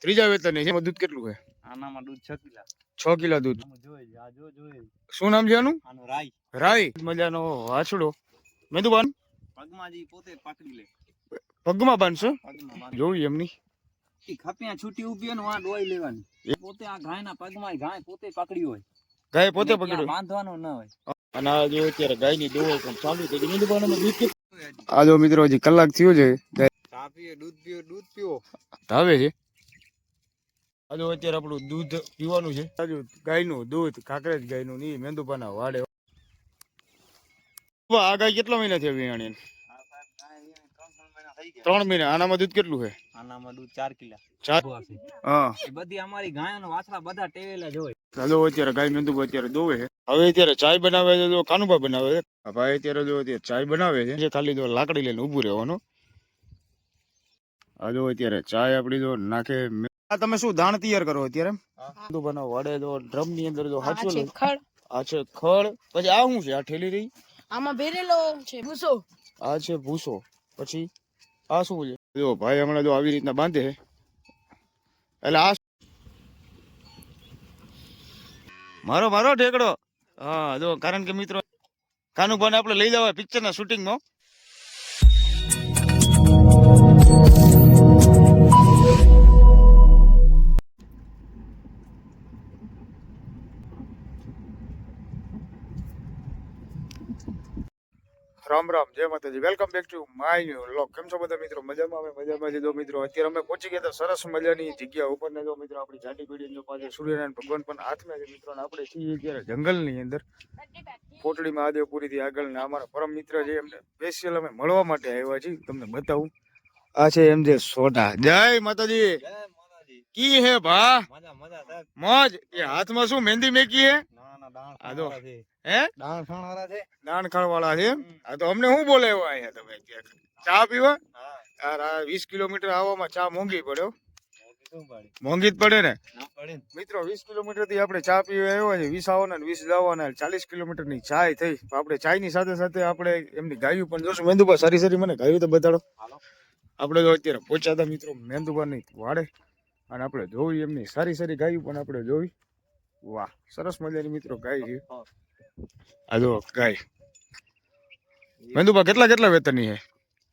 ત્રીજા વેતન છે. દૂધ કેટલું છે આનામાં દૂધ 6 કિલા. 6 કિલો દૂધ. જોઈએ શું નામ છે આનું? આનો રાઈ. રાઈ. મજાનો વાછડો. મેંદુબાન પગમાં જી પોતે પકડી લે. પગમાં બાંધશો? જોઈ એમની ઈ ખપિયા છૂટી ઊભી હોય ને આ ડોઈ લેવાની. પોતે આ ગાયના પગમાં ગાય પોતે પકડી હોય. ગાય પોતે પકડ્યો. બાંધવાનો ન હોય. અને આ જો અત્યારે ગાયની દોવો પણ ચાલુ થઈ ગઈ. મેંદુબાનમાં દૂધ કે આ જો મિત્રો હજી કલાક થયો છે. ચા પીએ, દૂધ પીવો. ધાવે છે. આ જો અત્યારે આપણું દૂધ પીવાનું છે. આજુ ગાયનું દૂધ, કાકરેજ ગાયનું ની મેંદુબાના વાડે. આ ગાય કેટલા મહિના થયા વિયાણી? 3 મહિના. આનામાં દૂધ કેટલું છે? આનામાં દૂધ 4 કિલા. 4. હા. એ બધી અમારી ગાયોનો વાછડા બધા ટેવેલા જ હોય. ચાલો અત્યારે ગાય મેંદુબા અત્યારે દોવે છે. હવે અત્યારે ચાય બનાવે છે. જો કાનુબા બનાવે છે. ભાઈ અત્યારે જો અત્યારે ચાય બનાવે છે. ખાલી જો લાકડી લઈને ઊભું રહેવાનું. આ જો અત્યારે ચાય આપડી જો નાખે. આ તમે શું દાણ તૈયાર કરો અત્યારે? મેંદુબાના વાડે જો ડ્રમ ની અંદર જો હાચવેલું. આ છે ખડ. પછી આ શું છે? આ ઠેલી રહી. આમાં ભરેલો છે ભૂસો. આ છે ભૂસો. પછી આ શું છે? જો ભાઈ હમણાં જો આવી રીતના બાંધે એટલે આ મારો ઠેકડો. હા જો કારણ કે મિત્રો કાનુભાને આપણે લઈ જવા પિક્ચર ના શૂટિંગમાં. રામ રામ, જય માતાજી. Welcome back to my new vlog. કેમ છો બધા મિત્રો? મજામાં? અમે મજામાં છે. જો મિત્રો અત્યારે અમે પહોંચી ગયા હતા સરસ મજાની જગ્યા ઉપર ને જો મિત્રો આપણી જાડી પીડી પાસે સૂર્યનારાયણ ભગવાન પણ હાથમાં છે મિત્રો. આપણે છીએ અત્યારે જંગલની અંદર કોટડી મહાદેવપુરી થી આગળ ને અમારા પરમ મિત્ર છે એમને સ્પેશિયલ અમે મળવા માટે આવ્યા છીએ. તમને બતાવું. આ છે એમ જે સોડા. જય માતાજી. કી હે ભા? મોજ. એ હાથમાં શું મહેંદી મેકી હે? આ જો હે દાણ ખાણ વાળા છે. આ તો અમને શું બોલે એવા અહીંયા તમે ચા પીવા? યાર આ 20 કિલોમીટર આવવામાં ચા મોંઘી પડ્યો. મોંઘી જ પડે ને મિત્રો. 20 કિલોમીટર થી આપણે ચા પીવા આવ્યા છે. 20 આવવાના 20 જવાના 40 કિલોમીટર ની ચાય થઈ. આપણે ચાય ની સાથે સાથે આપણે એમની ગાયું પણ જોશું. મેંદુબા સારી મને ગાયું તો બતાડો. આપણે જો અત્યારે પહોંચ્યા હતા મિત્રો મેંદુબા ની વાડે અને આપણે જોઈ એમની સારી ગાયું પણ આપણે જોઈ. વાહ, સરસ મજાની મિત્રો ગાય છે. આ જો ગાય. મેંદુબા કેટલા વેતનની છે?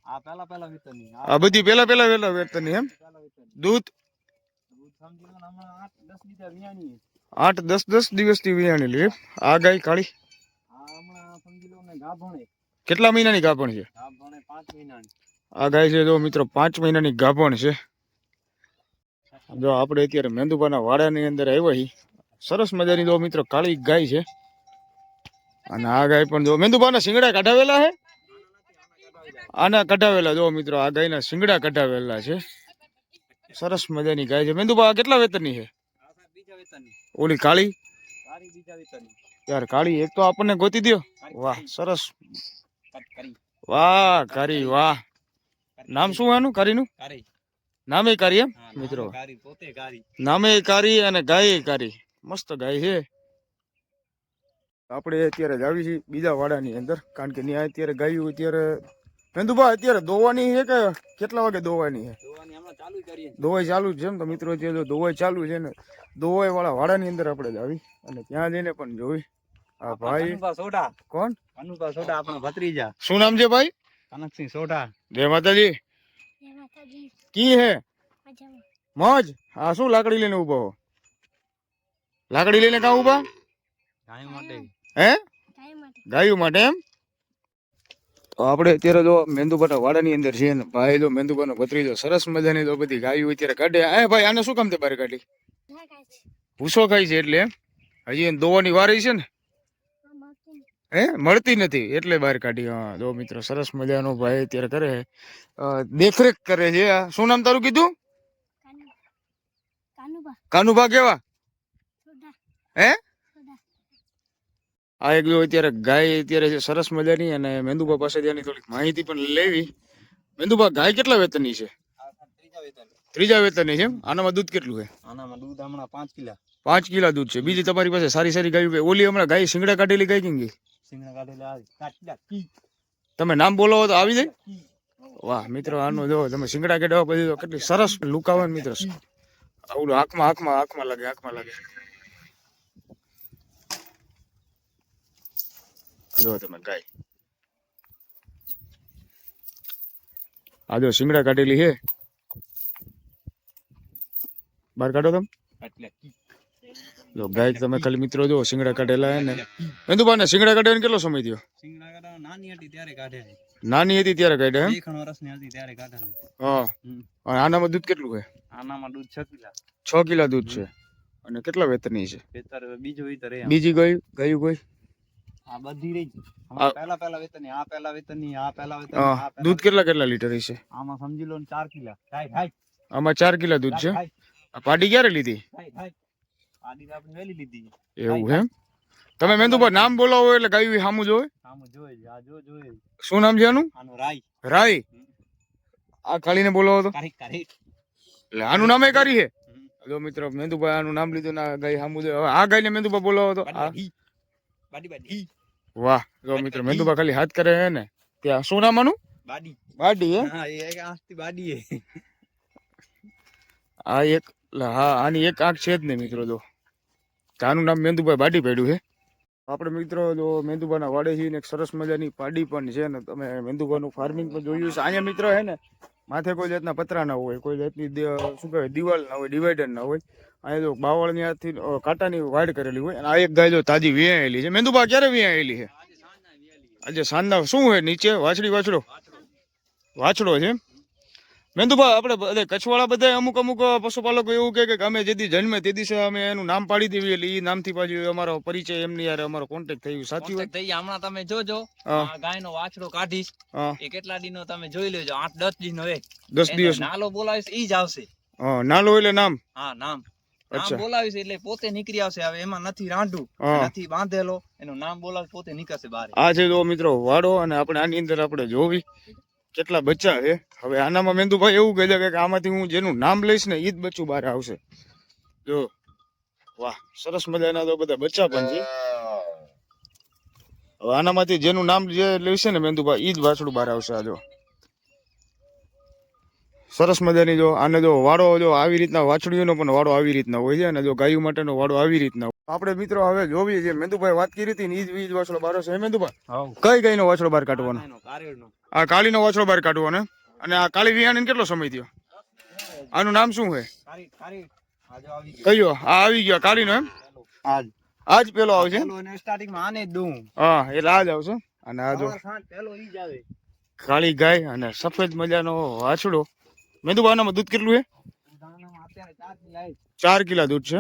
આ પેલા વેતનની. આ બધી પેલા વેતનની એમ? દૂધ 8-10 દિવસથી વિયાણી લે. આ ગાય કાળી કેટલા મહિનાની ગાભણ છે? 5 મહિનાની. આ ગાય છે જો મિત્રો 5 મહિનાની ગાભણ છે. જો આપણે અત્યારે મેંદુબાના વાડાની અંદર આવ્યા છીએ. સરસ મજાની જો મિત્રો કાળી ગાય છે. અને આ ગાય પણ જો મેંદુબાના શિંગડા કઢાવેલા છે. આના કઢાવેલા જો મિત્રો આ ગાયના શિંગડા કઢાવેલા છે. સરસ મજાની ગાય છે. મેંદુબા કેટલા વેતનની છે? ઓલી કાળી યાર કાળી એક તો આપણને ગોતી દો. વાહ સરસ. વાહ કારી વાહ. નામ શું આનું કારીનું? નામે કારી એમ મિત્રો. નામે કારી અને ગાય કારી. મસ્ત ગાય છે. આપણે અત્યારે જ આવી છીએ બીજા વાડાની અંદર કારણ કે ત્યાં અત્યારે ગાયું અત્યારે મેંદુબા અત્યારે દોવાની છે કે કેટલા વાગે દોવાની છે? દોવાઈ ચાલુ જ છે એમ. તો મિત્રો અત્યારે દોવાઈ ચાલુ છે ને દોવાઈ વાળા વાડાની અંદર આપણે જ આવી અને ત્યાં જઈને પણ જોઈ. આ ભાઈ કોણ? કનુભા સોઢા આપણો ભત્રીજા. શું નામ છે ભાઈ? કનકસિંહ સોઢા. જય માતાજી. કી હે મોજ? આ શું લાકડી લઈને ઉભો હો? લાકડી લઈને કાં ઉભા? ગાય માટે. હે ગાયું માટે એમ? તો આપણે અત્યારે જો મેંદુબાના વાડાની અંદર છે ને ભાઈ જો મેંદુબાનો ભત્રીજો સરસ મજાની તો બધી ગાયું અત્યારે કાઢે. હે ભાઈ આને શું કામ તે બહાર કાઢી? ભૂસો ખાય છે એટલે એમ? હજી એને દોવાની વારી છે ને? હે મળતી નથી એટલે બહાર કાઢી. હા જો મિત્રો સરસ મજાનો ભાઈ અત્યારે કરે દેખરેખ કરે છે. શું નામ તારું કીધું? કાનુભા કેવા હે? આ એક જો અત્યારે ગાય અત્યારે છે સરસ મજાની અને મેંદુબા પાસે ત્યાંની થોડીક માહિતી પણ લેવી. મેંદુબા ગાય કેટલા વેતનની છે? ત્રીજા વેતનની છે એમ? આનામાં દૂધ કેટલું છે? આનામાં દૂધ હમણાં 5 કિલા. 5 કિલા દૂધ છે. બીજી તમારી પાસે સારી ગાયું? ઓલી હમણાં ગાય શિંગડા કાઢેલી ગાય કેમ ગઈ? તમે નામ બોલો તો આવી જાય. વાહ મિત્રો આનો જો તમે શિંગડા કાઢવા પછી તો કેટલી સરસ લુક આવે મિત્રો. ઓલું આંખમાં લાગે આ જો તમે ગાય આ જો શિંગડા કાઢેલી છે બહાર કાઢો તમે એટલે જો ગાય તમે ખાલી મિત્રો જો શિંગડા કાઢેલા હે ને મેંદુભા ને શિંગડા કાઢવાનો કેટલો સમય થયો સિંગડા કાઢવા નાની હતી ત્યારે કાઢે નાની હતી ત્યારે કાઢ્યા એમ 2 વર્ષની હતી ત્યારે કાઢે હા અને આનામાં દૂધ કેટલું છે આનામાં દૂધ 6 કિલા 6 કિલા દૂધ છે અને કેટલા વેતરની છે વેતર બીજું વેતર એ બીજી ગયું કોઈ આ બધી રહી આ- પહેલા વેતરની આ પહેલા વેતરની આ પહેલા હા, વેતરની દૂધ કેટલા લીટર છે આમાં સમજી લો ને 4 કિલા ખાય આમાં 4 કિલા દૂધ છે આ પાડી ક્યારે લીધી ખાય આડી તો આપણે વેલી લીધી એવું એમ તમે મેંદુભા નામ બોલાવો એટલે ગાયું સામું જોવે આમ જોઈ આ જોઈ શું નામ છે આનું આનો રાઈ રાઈ આ કાળીને બોલાવો તો કારી એટલે આનું નામે કાઢી છે જો મિત્રો મેંદુભાઈ આનું નામ લીધું ના ગાય સામું જોવે હવે આ ગાયને મેંદુભા બોલાવો તો આ બાડી વાહ જો મિત્રો મેંદુભા ખાલી હાથ કરે છે ને ત્યાં શું નામ આનું બાડી બાડી હે હા એ એક આસ્તી બાડી હે આ એક હા આની એક આંખ છે જ ને મિત્રો જો તો આનું નામ મેંદુભાઈ બાડી પડ્યું છે આપણે મિત્રો જો મેંદુભાના વાડે છે ને એક સરસ મજાની પાડી પણ છે ને તમે મેંદુભાનું ફાર્મિંગ પણ જોયું છે અહીંયા મિત્રો હે ને માથે કોઈ જાતના પતરા ના હોય કોઈ જાતની શું કહેવાય દિવાલ ના હોય ડિવાઈડર ના હોય અહીંયા જો બાવળની હાથથી કાંટાની વાડ કરેલી હોય અને આ એક ગાય જો તાજી વિયાયેલી છે મેંદુભા ક્યારે વિયાયેલી છે આજે સાંજના શું હોય નીચે વાછડો છે મેંદુભા આપણે બધા કચ્છવાળા બધા અમુક પશુપાલકો એવું કહે કે અમે જેથી જન્મે તે દિવસે અમે એનું નામ પાડી દેવી એટલે એ નામથી પાછું અમારો પરિચય એમની યાર અમારો કોન્ટેક્ટ થયું સાચી વાત થઈ હમણાં તમે જોજો હા. આ ગાયનો વાછડો કાઢીશ હા એ કેટલા દિનનો તમે જોઈ લેજો 8-10 દિનનો એક 10 દિવસ નાલો બોલાવીશ ઈ જ આવશે હા નાલો એટલે નામ હા નામ અચ્છા. બોલાવીશ એટલે પોતે નીકળી આવશે હવે એમાં નથી રાંધું હા. નથી બાંધેલો એનું નામ બોલાવીશ પોતે નીકળશે બહાર આ છે જો મિત્રો વાડો અને આપણે આની અંદર આપણે જોવી કેટલા બચ્ચા છે હવે આનામાં મેંદુભાઈ એવું કહે છે કે આમાંથી હું જેનું નામ લઈશ ને ઈ જ બચ્ચું બહાર આવશે જો વાહ સરસ મજાના તો બધા બચ્ચા પણ છે હવે આનામાંથી જેનું નામ જે લેશે ને મેંદુભાઈ ઈ જ વાછડું બહાર આવશે આ જો સરસ મજાની જો આને જો વાડો જો આવી રીતના વાછડીઓનો પણ વાડો આવી રીતના હોય છે અને જો ગાયો માટેનો વાડો આવી રીતના હોય. આપણે મિત્રો હવે જોવીએ જે મેંદુભાઈ વાત કરી હતી ને ઈ જ વાછડો બહાર આવશે હે મેંદુભાઈ કઈ ગાયનો વાછડો બહાર કાઢવાનો આ કાળીનો વાછડો બહાર કાઢવાનો અને આ કાળી વિયાણીને કેટલો સમય થયો આનું નામ શું છે કયો આ આવી ગયો કાળીનો એમ આજ પેલો આવશે સ્ટાર્ટિંગમાં આને જ દઉં હા એટલે આજ આવશે અને આ જો પેલો ઈ જ આવે કાળી ગાય અને સફેદ મજાનો વાછડો મેંદુભાઈ આનામાં દૂધ કેટલું છે અત્યારે 4 કિલા દૂધ છે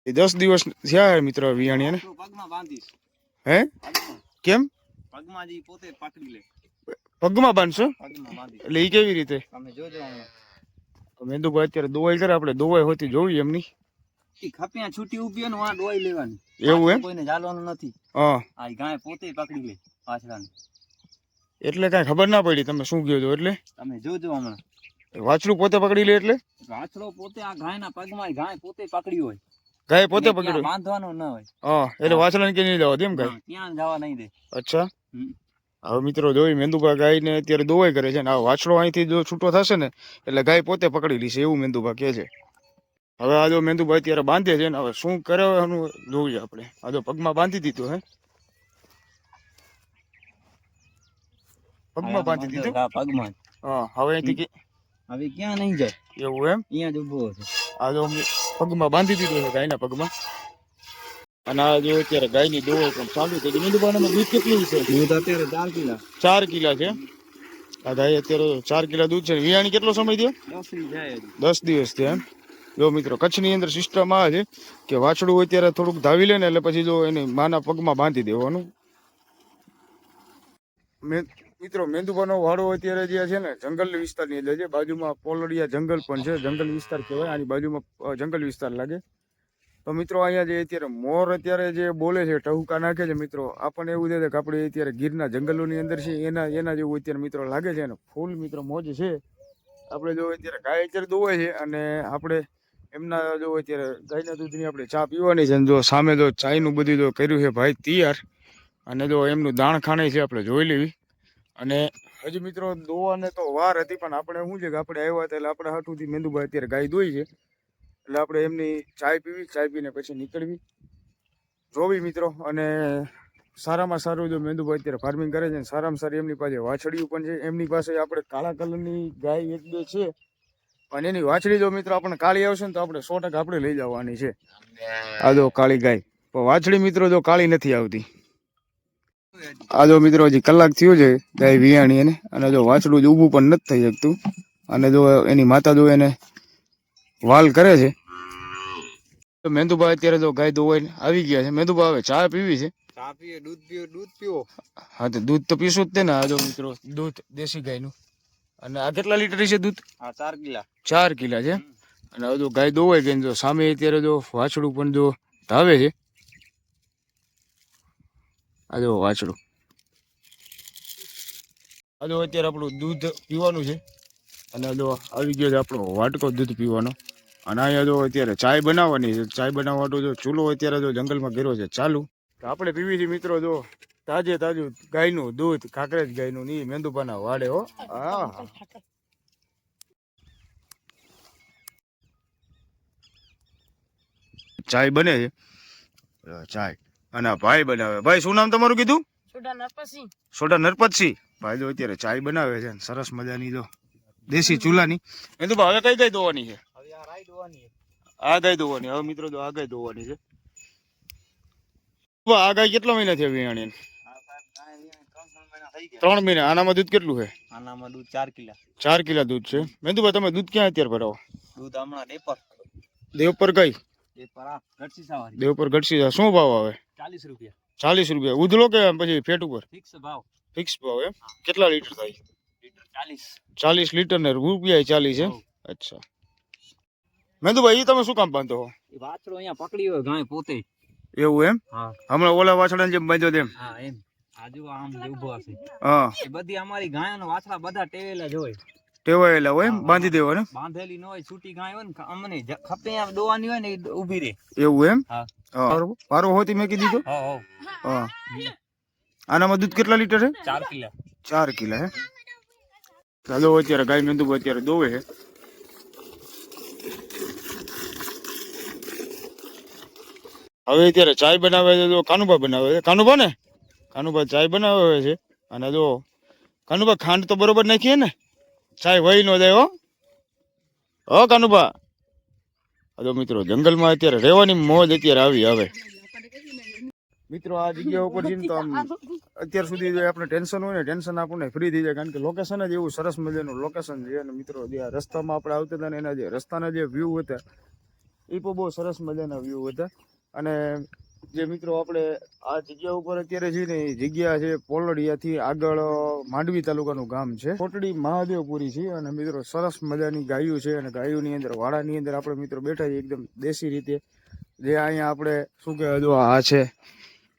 એ 10 દિવસ થયા મિત્ર વિયાણીને પગમાં બાંધીશ હે કેમ પગમાં જી પોતે પકડી લે પગમાં બાંધશો પગમાં બાંધી એટલે એ કેવી રીતે તમે જોજો હમણાં. મેંદુભાઈ અત્યારે દોવાઈ કરે આપણે દોવાઈ હોતી જોવી એમની ઈ ખપિયા છૂટી ઊભી હોય ને આ ડોઈ લેવાની એવું એમ કોઈને જાલવાનું નથી હા આ ગાય પોતે પકડી લે વાછડાને એટલે કાંઈ ખબર ના પડી તમે શું કહો છો એટલે તમે જોજો હમણાં વાછડું પોતે પકડી લે એટલે વાછડો પોતે આ ગાયના પગમાં ગાય પોતે પકડી હોય ગાય પોતે એને પકડ્યું ક્યાં બાંધવાનો ન હોય હા એટલે વાછડાને કે નહીં જવા દે એમ ગાય ત્યાં જવા નહીં દે અચ્છા હમ. હવે મિત્રો જોઈ મેંદુભા ગાયને અત્યારે દોવાઈ કરે છે ને આ વાછડો અહીંથી જો છૂટો થશે ને એટલે ગાય પોતે પકડી લેશે એવું મેંદુભા કહે છે હવે આ જો મેંદુભાઈ અત્યારે બાંધે છે ને હવે શું કરે એનું જોઈએ આપણે આ જો પગમાં બાંધી દીધું હે પગમાં બાંધી દીધું હા પગમાં જ. હા હવે અહીંથી કે- હવે ક્યાં નહીં જાય એવું એમ અહીંયા જ ઊભો છે આ જો પગમાં બાંધી દીધું છે ગાયના પગમાં અને આ જો અત્યારે ગાયની દોવાઈ પણ ચાલુ થઈ ગઈ મેંદુભાઈનું દૂધ કેટલું છે દૂધ અત્યારે 4 કિલા 4 કિલા છે આ ગાય અત્યારે 4 કિલા દૂધ છે વિયાણી કેટલો સમય થયો 10 ની જાય હજી. 10 દિવસ થયા એમ જો મિત્રો કચ્છની અંદર સિસ્ટમ આ છે કે વાછડું અત્યારે થોડુંક ધાવી લે ને એટલે પછી જો એને માના પગમાં બાંધી દેવાનું મિત્રો મેંદુભાનો વાડો અત્યારે જે છે ને જંગલ વિસ્તારની અંદર છે બાજુમાં પોલડિયા જંગલ પણ છે જંગલ વિસ્તાર કહેવાય આની બાજુમાં જંગલ વિસ્તાર લાગે તો મિત્રો અહીંયા જે અત્યારે મોર અત્યારે જે બોલે છે ટહુકા નાખે છે મિત્રો આપણને એવું છે કે આપણે અત્યારે ગીરના જંગલોની અંદર છે એના જેવું અત્યારે મિત્રો લાગે છે ને ફૂલ મિત્રો મોજ છે આપણે જો અત્યારે ગાય અત્યારે દોવાય છે અને આપણે એમના જો અત્યારે ગાયના દૂધની આપણે ચા પીવાની છે અને જો સામે જો ચાયનું બધું જો કર્યું છે ભાઈ તૈયાર અને જો એમનું દાણ ખાણે છે આપણે જોઈ લેવી અને હજી મિત્રો દોવાને તો વાર હતી, પણ આપણે શું છે કે આપણે આવ્યા હતા એટલે આપણે હાટુથી મેંદુભાઈ અત્યારે ગાય દોઈ છે, એટલે આપણે એમની ચાય પીવી, ચાય પીને પછી નીકળવી જોવી મિત્રો. અને સારામાં સારું જો મેંદુભાઈ અત્યારે ફાર્મિંગ કરે છે, સારામાં સારી એમની પાસે વાછડીઓ પણ છે. એમની પાસે આપણે કાળા કલરની ગાય એક બે છે, અને એની વાછડી જો મિત્રો આપણને કાળી આવશે ને તો આપણે 100% આપણે લઈ જવાની છે. આ જો કાળી ગાય, પણ વાછડી મિત્રો જો કાળી નથી આવતી. આ જો મિત્રો હજી કલાક થયો છે ગાય વિયાણી એને, અને જો વાછડું જ ઊભું પણ નથી થઈ શકતું, અને જો એની માતા જો એને વાલ કરે છે. તો મેંદુભાઈ અત્યારે જો ગાય દોવાઈને આવી ગયા છે. મેંદુભાઈ હવે ચા પીવી છે. ચા પીએ, દૂધ પીવો. હા તો દૂધ તો પીશું જ તે ને. આ જો મિત્રો દૂધ દેશી ગાયનું, અને આ કેટલા લીટર છે દૂધ? હા 4 કિલા. 4 કિલા છે. અને હવે જો ગાય દોવાઈ ગઈ, જો સામે અત્યારે જો વાછડું પણ જો ધાવે છે. આ જો વાછડું, આ જો અત્યારે આપણું દૂધ પીવાનું છે, અને જો આવી ગયો છે આપણો વાટકો દૂધ પીવાનો. અને અહીંયા જો અત્યારે ચાય બનાવવાની છે. ચાય બનાવવાનો જો ચૂલો અત્યારે જો જંગલમાં ગેરો છે ચાલુ. તો આપણે પીવી છે મિત્રો જો તાજે તાજું ગાયનું દૂધ, કાંકરેજ ગાયનું, ની મેંદુભાના વાડે હો. હા ચાય બને છે, ચાય. અને આ ભાઈ બનાવે. ભાઈ શું નામ તમારું કીધું? છોટા નરપતસિંહ. સોડા નરપતસિંહ ભાઈ જો અત્યારે ચાય બનાવે છે, સરસ મજાની જો દેશી ચૂલાની. એ તો હવે કઈ ગાય દોવાની છે? હવે આ રાઈ દોવાની છે. આ ગાય દોવાની. હવે મિત્રો જો આ ગાય દોવાની છે. આ ગાય કેટલા મહિના થયા વિયાણી? આ સાહેબ ગાય વિયાણી 3 મહિના થઈ ગયા. 3 મહિના. આનામાં દૂધ કેટલું છે? આનામાં દૂધ 4 કિલા. 4 કિલા દૂધ છે. મેંદુભાઈ તમે દૂધ ક્યાં અત્યારે ભરાવો? દૂધ હમણાં ડેપર. દેવપર કઈ? ડેપર આ ગઢસીસા વાળી. દેવપર ગઢસી. શું ભાવ આવે? 40 રૂપિયા. 40 રૂપિયા. ઉધલો કે પછી ફેટ ઉપર? ફિક્સ ભાવ. ફિક્સ ભાવ એમ? કેટલા લીટર થાય? લીટર 40. 40 લીટર ને રૂપિયા 40 એમ? અચ્છા. મેંદુભાઈ એ તમે શું કામ બાંધો છો? એ વાછડો અહીંયા પકડી હોય ગાય પોતે. એવું એમ? હા. હમણાં ઓલા વાછડાને જેમ બાંધ્યો તેમ? હા એમ. આજુ આમ જે ઊભો હશે. હા. એ બધી અમારી ગાયનો વાછડા બધા ટેવેલા જ હોય. ટેવાયેલા હોય એમ? બાંધી દેવો ને? બાંધેલી ન હોય, છૂટી ગાય હોય ને અમને ખપે આમ દોવાની હોય ને એ ઊભી રહે. એવું એમ? હા. હા. પારો હોતી મેં કીધું. હો. હા. આનામાં દૂધ કેટલા લીટર છે? 4 કિલા. 4 કિલા હે. ચાલો અત્યારે ગાય મેંદુભાઈ અત્યારે દોવે છે. હવે અત્યારે ચાય બનાવે છે. જો કાનુભા બનાવે છે. કાનુભા ને? કાનુભા ચાય બનાવે છે. અને જો કાનુભા ખાંડ તો બરોબર નાખીએ ને, ચાય વહી ન જાય હો કાનુભા. તો મિત્રો જંગલમાં અત્યારે રહેવાની મોજ અત્યારે આવી. હવે મિત્રો આ જગ્યા ઉપર જઈને તો આમ અત્યાર સુધી જે આપણે ટેન્શન હોય ને, ટેન્શન આપણને ફ્રી થઈ જાય, કારણ કે લોકેશન જ એવું સરસ મજાનું લોકેશન છે. અને મિત્રો જે આ રસ્તામાં આપણે આવતા હતા ને એના જે રસ્તાના જે વ્યૂ હતા એ પણ બહુ સરસ મજાના વ્યૂ હતા. અને જે મિત્રો આપણે આ જગ્યા ઉપર અત્યારે છે ને, એ જગ્યા છે પોલડિયાથી આગળ માંડવી તાલુકાનું ગામ છે, કોટડી મહાદેવપુરી છે. અને મિત્રો સરસ મજાની ગાયો છે, અને ગાયોની અંદર વાડાની અંદર આપણે મિત્રો બેઠા છીએ એકદમ દેશી રીતે. જે અહીંયા આપણે શું કહેવાય, જો આ છે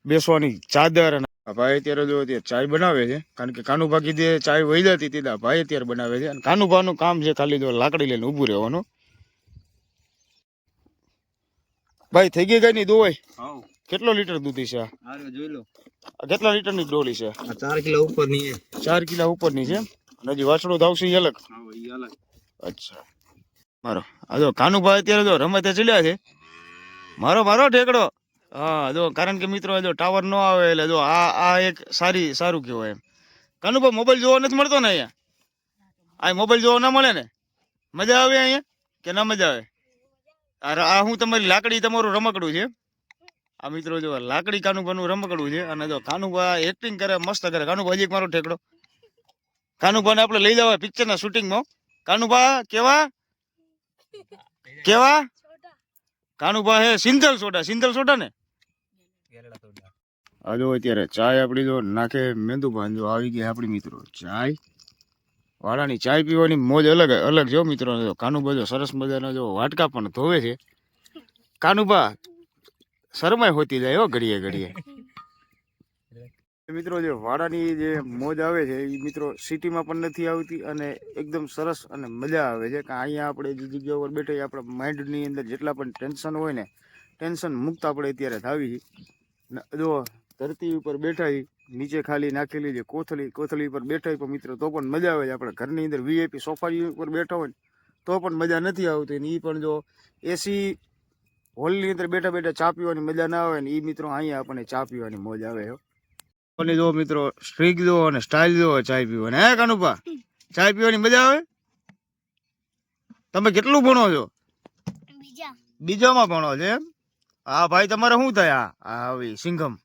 બેસવાની ચાદર. અને ભાઈ અત્યારે જો ચાય બનાવે છે, કારણ કે કાનુભા કીધે ચાય વહી જતી હતી, ભાઈ અત્યારે બનાવે છે. અને કાનુભાનું કામ છે ખાલી જો લાકડી લઈને ઊભું રહેવાનું. ભાઈ થઈ ગઈ ગાયની દોવાઈ? હા. કેટલો લીટર દૂધ છે? આરે જોઈ લો. આ કેટલા લીટરની ડોલી છે? આ 4 કિલા ઉપરની છે. 4 કિલા ઉપરની છે. અને હજી વાછડો ધાવશે એ અલગ? હા ઈ અલગ. અચ્છા. મારો આ જો કાનુભાઈ અત્યારે જો રમતે ચડ્યા છે. મારો ઠેકડો. હા જો, કારણ કે મિત્રો જો ટાવર ન આવે એટલે જો આ એક સારું કહેવાય એમ. કાનુભાઈ મોબાઈલ જોવા નથી મળતો ને અહીંયા? આ મોબાઈલ જોવા ના મળે ને? મજા આવે અહીંયા કે ના મજા આવે? આ હું તમારી લાકડી, તમારું રમકડું છે. આ મિત્રો જો લાકડી કાનુભાનું રમકડું છે. અને જો કાનુભા એક્ટિંગ કરે મસ્ત કરે. કાનુભા હજી એક મારો ઠેકડો. કાનુભાને આપણે લઈ જવા પિક્ચરના શૂટિંગમાં. કાનુભા કેવા કાનુભા હે સિંધલ સોડા ને? આ જો અત્યારે ચાય આપણી જો નાખે મેંદુભાઈ. જો આવી ગઈ આપણી મિત્રો ચાય. વાળાની ચાય પીવાની મોજ અલગ છે મિત્રો. કાનુભા જો સરસ મજાનો જો વાટકા પણ ધોવે છે. કાનુભા શરમાય હોતી જાય હો ઘડીએ. મિત્રો જે વાડાની જે મોજ આવે છે એ મિત્રો સિટીમાં પણ નથી આવતી. અને એકદમ સરસ અને મજા આવે છે કે અહીંયા આપણે જે જગ્યા ઉપર બેઠા આપણા માઇન્ડની અંદર જેટલા પણ ટેન્શન હોય ને, ટેન્શન મુક્ત આપણે અત્યારે થાવી. જો ધરતી ઉપર બેઠા નીચે ખાલી નાખેલી છે કોથળી પર બેઠા હોય પણ મિત્રો તો પણ મજા આવે છે. આપણે ઘરની અંદર વીઆઈપી સોફારી ઉપર બેઠા હોય ને તો પણ મજા નથી આવતી ને એ પણ જો એસી હોલની અંદર બેઠા બેઠા ચા પીવાની મજા ના આવે ને એ મિત્રો અહીંયા આપણને ચા પીવાની મોજ આવે છે. અને જો મિત્રો સ્ટ્રીક જો અને સ્ટાઇલ જો ચા પીવાની. હે કાનુપા, ચા પીવાની મજા આવે? તમે કેટલું ભણો છો? બીજામાં ભણો છે એમ? હા ભાઈ, તમારે શું થાય? આ આવી સિંઘમ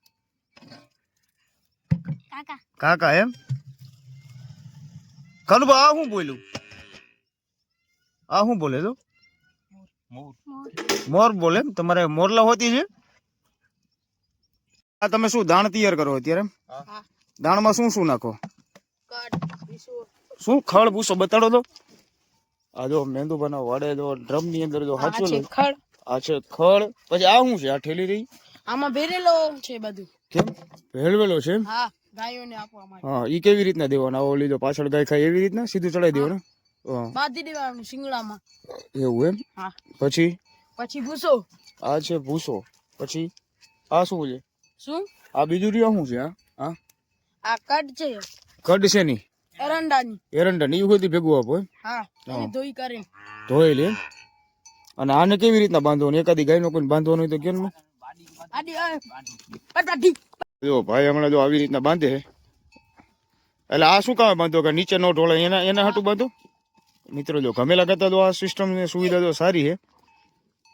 કાકા એમ? કાનુપા આ શું બોલ્યું? આ શું બોલે તો? મોર બોલે એમ? તમારે મોરલા હોતી છે? આ તમે શું દાણ તૈયાર કરો અત્યારે? દાણમાં શું શું નાખો? શું ખળ ભૂસો બતાડો તો. આ જો મેંદુભાના વાડે જો ડ્રમ ની અંદર જો હાચું આ છે ખળ. પછી આ શું છે? આ ઠેલી રહી આમાં ભરેલો છે બધું. કેમ ભેળવેલો છે એમ? હા, ગાયોને આપવા માટે. હા, ઈ કેવી રીતના દેવાના? આવો લીધો પાછળ ગાય ખાય એવી રીતના સીધું ચડાવી દેવાનું? હા, બાંધી દેવાનું શિંગડામાં. એવું એમ? હા. પછી ભૂસો. આ છે ભૂસો. પછી આ શું છે? શું? આ બીજું રહ્યું શું છે? હા, આ કડ છે. કડ છે ની? એરંડાની. એરંડા ની બધી ભેગું આપો એમ? હા, એને ધોઈ કરીને. ધોઈ લે. અને આને કેવી રીતના બાંધવાનું? એકાદી ગાય નો કોઈ બાંધવાનું હોય તો કેમ? જો ભાઈ હમણાં જો આવી રીતના બાંધે. એટલે આ શું કામ બાંધો કે નીચે નો ઢોળે એના હાટું બાંધો? મિત્રો જો ગમેલા કરતા તો આ સિસ્ટમ ની સુવિધા તો સારી છે.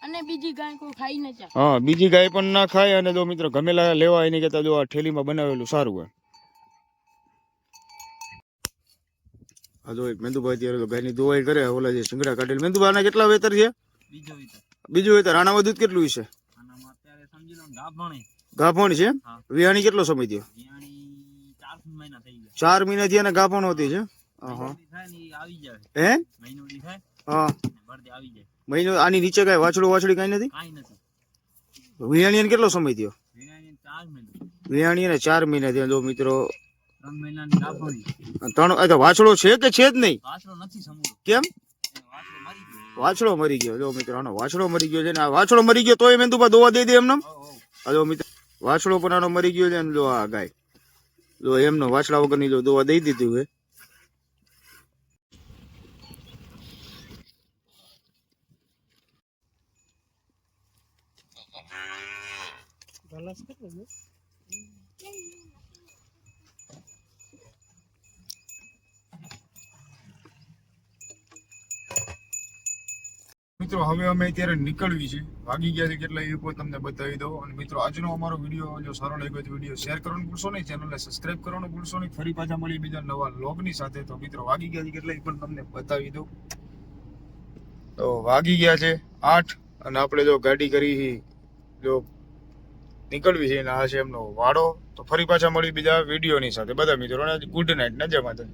અને બીજી ગાય કોઈ ખાઈ ન જાય. હા, બીજી ગાય પણ ના ખાય. અને જો મિત્રો ગમેલા લેવા એની કરતા જો આ ઠેલીમાં બનાવેલું સારું હોય. આ જો મેંદુભાઈ ત્યારે ગાયની દોવાઈ કરે. ઓલા જે શિંગડા કાઢેલ. મેંદુભાઈ કેટલા વેતર છે? બીજું વેતર. આનામાં દૂધ કેટલું છે? ગાભણ છે? વિયાણી કેટલો સમય થયો? 4 મહિના થી એને ગાભણ હોતી છે. હે? હા, મહિનો. આની નીચે કઈ વાછડી કઈ નથી? વિયાણી કેટલો સમય થયો? વિયાણી 4 મહિના થયા. જો મિત્રો 3 વાછડો છે કે છે જ નહીં? કેમ? વાછડો મરી ગયો. જો મિત્રો આનો વાછડો મરી ગયો છે ને આ વાછડો મરી ગયો તોય મેંદુભા દોવા દઈ દે એમને? જો મિત્રો વાછડો પણ આનો મરી ગયો છે ને જો આ ગાય જો એમનો વાછડા વગરની જો દોવા દઈ દીધી હોય. મિત્રો હવે અમે અત્યારે નીકળવી છે. વાગી ગયા છે કેટલા એ પણ તમને બતાવી દઉં. અને મિત્રો આજનો અમારો વિડીયો જો સારો લાગ્યો તો વિડીયો શેર કરવાનું ભૂલશો નહીં, ચેનલને સબસ્ક્રાઇબ કરવાનું ભૂલશો નહીં. ફરી પાછા મળી બીજા નવા વ્લોગની સાથે. તો મિત્રો વાગી ગયા છે કેટલા એ પણ તમને બતાવી દઉં. તો વાગી ગયા છે 8 અને આપણે જો ગાડી કરી જો નીકળવી છે અને આ છે એમનો વાડો. તો ફરી પાછા મળી બીજા વિડીયોની સાથે. બધા મિત્રોને ગુડ નાઇટ, નજર માતા.